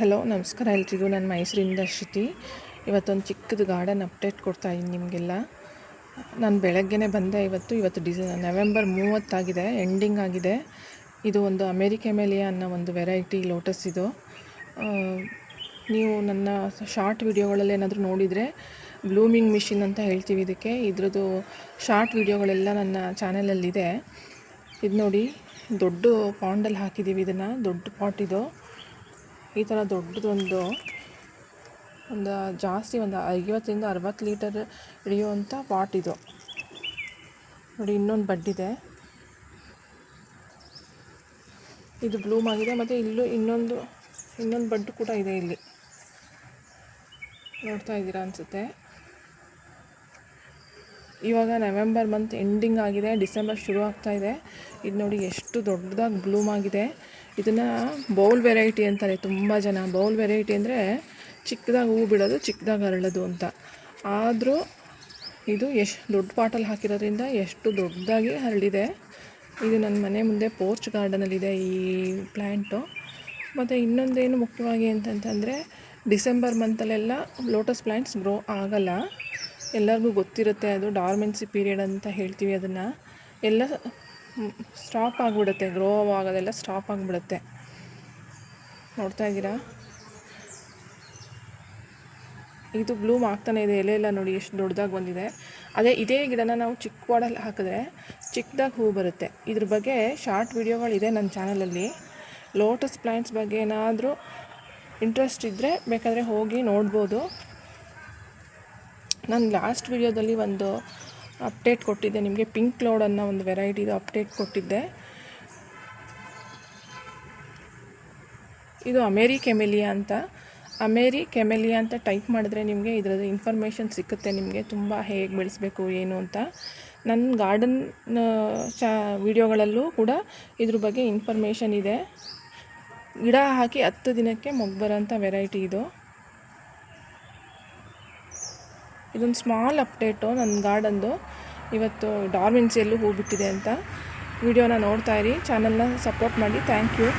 Hello ನಮಸ್ಕಾರ ಎಲ್ರಿಗೂ. ನಾನು ಮೈಸೂರಿಂದ ಶ್ರುತಿ. ಇವತ್ತೊಂದು ಚಿಕ್ಕದು ಗಾರ್ಡನ್ ಅಪ್ಡೇಟ್ ಕೊಡ್ತಾಯಿದ್ದೀನಿ ನಿಮಗೆಲ್ಲ. ನಾನು ಬೆಳಗ್ಗೆನೇ ಬಂದೆ. ಇವತ್ತು ನವೆಂಬರ್ 30 ಎಂಡಿಂಗ್ ಆಗಿದೆ. ಇದು ಒಂದು ಅಮೇರಿಕೆಮೇಲಿಯಾ ಅನ್ನೋ ಒಂದು ವೆರೈಟಿ ಲೋಟಸ್ ಇದು. ನೀವು ನನ್ನ ಶಾರ್ಟ್ ವಿಡಿಯೋಗಳಲ್ಲಿ ಏನಾದರೂ ನೋಡಿದರೆ ಬ್ಲೂಮಿಂಗ್ ಮಿಷಿನ್ ಅಂತ ಹೇಳ್ತೀವಿ ಇದಕ್ಕೆ. ಇದ್ರದ್ದು ಶಾರ್ಟ್ ವಿಡಿಯೋಗಳೆಲ್ಲ ನನ್ನ ಚಾನಲಲ್ಲಿದೆ. ಇದು ನೋಡಿ, ದೊಡ್ಡ ಪಾಂಡಲ್ಲಿ ಹಾಕಿದ್ದೀವಿ ಇದನ್ನು. ದೊಡ್ಡ ಪಾಟ್ ಇದು. ಈ ಥರ ದೊಡ್ಡದೊಂದು ಜಾಸ್ತಿ ಒಂದು 50ರಿಂದ 60 ಲೀಟರ್ ಹಿಡಿಯುವಂಥ ಪಾಟ್ ಇದು ನೋಡಿ. ಇನ್ನೊಂದು ಬಡ್ಡಿದೆ, ಇದು ಬ್ಲೂಮ್ ಆಗಿದೆ. ಮತ್ತು ಇಲ್ಲೂ ಇನ್ನೊಂದು ಬಡ್ಡು ಕೂಡ ಇದೆ. ಇಲ್ಲಿ ನೋಡ್ತಾ ಇದ್ದೀರಾ ಅನಿಸುತ್ತೆ. ಇವಾಗ ನವೆಂಬರ್ ಮಂತ್ ಎಂಡಿಂಗ್ ಆಗಿದೆ, ಡಿಸೆಂಬರ್ ಶುರು ಆಗ್ತಾ ಇದೆ. ಇದು ನೋಡಿ ಎಷ್ಟು ದೊಡ್ಡದಾಗಿ ಬ್ಲೂಮ್ ಆಗಿದೆ. ಇದನ್ನು ಬೌಲ್ ವೆರೈಟಿ ಅಂತಾರೆ ತುಂಬ ಜನ. ಬೌಲ್ ವೆರೈಟಿ ಅಂದರೆ ಚಿಕ್ಕದಾಗಿ ಹೂ ಬಿಡೋದು, ಚಿಕ್ಕದಾಗಿ ಅರಳೋದು ಅಂತ. ಆದರೂ ಇದು ಎಷ್ಟು ದೊಡ್ಡ ಪಾಟಲ್ಲಿ ಹಾಕಿರೋದ್ರಿಂದ ಎಷ್ಟು ದೊಡ್ಡದಾಗಿ ಹರಡಿದೆ. ಇದು ನನ್ನ ಮನೆ ಮುಂದೆ ಪೋರ್ಚ್ ಗಾರ್ಡನಲ್ಲಿದೆ ಈ ಪ್ಲ್ಯಾಂಟು. ಮತ್ತು ಇನ್ನೊಂದೇನು ಮುಖ್ಯವಾಗಿ ಅಂತಂತಂದರೆ, ಡಿಸೆಂಬರ್ ಮಂತಲ್ಲೆಲ್ಲ ಲೋಟಸ್ ಪ್ಲ್ಯಾಂಟ್ಸ್ ಗ್ರೋ ಆಗಲ್ಲ. ಎಲ್ಲರಿಗೂ ಗೊತ್ತಿರುತ್ತೆ, ಅದು ಡಾರ್ಮೆನ್ಸಿ ಪೀರಿಯಡ್ ಅಂತ ಹೇಳ್ತೀವಿ ಅದನ್ನು. ಎಲ್ಲ ಸ್ಟಾಪ್ ಆಗಿಬಿಡುತ್ತೆ, ಗ್ರೋ ಆಗೋದೆಲ್ಲ ಸ್ಟಾಪ್ ಆಗಿಬಿಡುತ್ತೆ. ನೋಡ್ತಾ ಇದ್ದೀರಾ, ಇದು ಬ್ಲೂಮ್ ಆಗ್ತಾನೆ ಇದೆ. ಎಲೆ ಎಲ್ಲ ನೋಡಿ ಎಷ್ಟು ದೊಡ್ಡದಾಗಿ ಬಂದಿದೆ. ಇದೇ ಗಿಡನ ನಾವು ಚಿಕ್ಕ ಪಾಡಲ್ಲಿ ಹಾಕಿದ್ರೆ ಚಿಕ್ಕದಾಗಿ ಹೂ ಬರುತ್ತೆ. ಇದ್ರ ಬಗ್ಗೆ ಶಾರ್ಟ್ ವಿಡಿಯೋಗಳಿದೆ ನನ್ನ ಚಾನಲಲ್ಲಿ. ಲೋಟಸ್ ಪ್ಲ್ಯಾಂಟ್ಸ್ ಬಗ್ಗೆ ಏನಾದರೂ ಇಂಟ್ರೆಸ್ಟ್ ಇದ್ದರೆ ಬೇಕಾದರೆ ಹೋಗಿ ನೋಡ್ಬೋದು. ನಾನು ಲಾಸ್ಟ್ ವಿಡಿಯೋದಲ್ಲಿ ಒಂದು ಅಪ್ಡೇಟ್ ಕೊಟ್ಟಿದ್ದೆ ನಿಮಗೆ. ಪಿಂಕ್ ಕ್ಲೌಡ್ ಅನ್ನೋ ಒಂದು ವೆರೈಟಿದು ಅಪ್ಡೇಟ್ ಕೊಟ್ಟಿದ್ದೆ. ಇದು ಅಮೇರಿ ಕೆಮೆಲಿಯಾ ಅಂತ ಟೈಪ್ ಮಾಡಿದ್ರೆ ನಿಮಗೆ ಇದರದ್ದು ಇನ್ಫಾರ್ಮೇಷನ್ ಸಿಕ್ಕುತ್ತೆ ನಿಮಗೆ, ತುಂಬ ಹೇಗೆ ಬೆಳೆಸಬೇಕು ಏನು ಅಂತ. ನನ್ನ ಗಾರ್ಡನ್ ವಿಡಿಯೋಗಳಲ್ಲೂ ಕೂಡ ಇದ್ರ ಬಗ್ಗೆ ಇನ್ಫಾರ್ಮೇಷನ್ ಇದೆ. ಗಿಡ ಹಾಕಿ 10 ದಿನಕ್ಕೆ ಮೊಗ್ಗು ಬರೋಂಥ ವೆರೈಟಿ ಇದು. ಇದೊಂದು ಸ್ಮಾಲ್ ಅಪ್ಡೇಟು ನನ್ನ ಗಾರ್ಡನ್ದು. ಇವತ್ತು ಡಾರ್ಮೆನ್ಸಿಯಲ್ಲೂ ಹೂ ಬಿಟ್ಟಿದೆ ಅಂತ. ವಿಡಿಯೋನ ನೋಡ್ತಾ ಇರಿ, ಚಾನಲ್ನ ಸಪೋರ್ಟ್ ಮಾಡಿ. Thank you.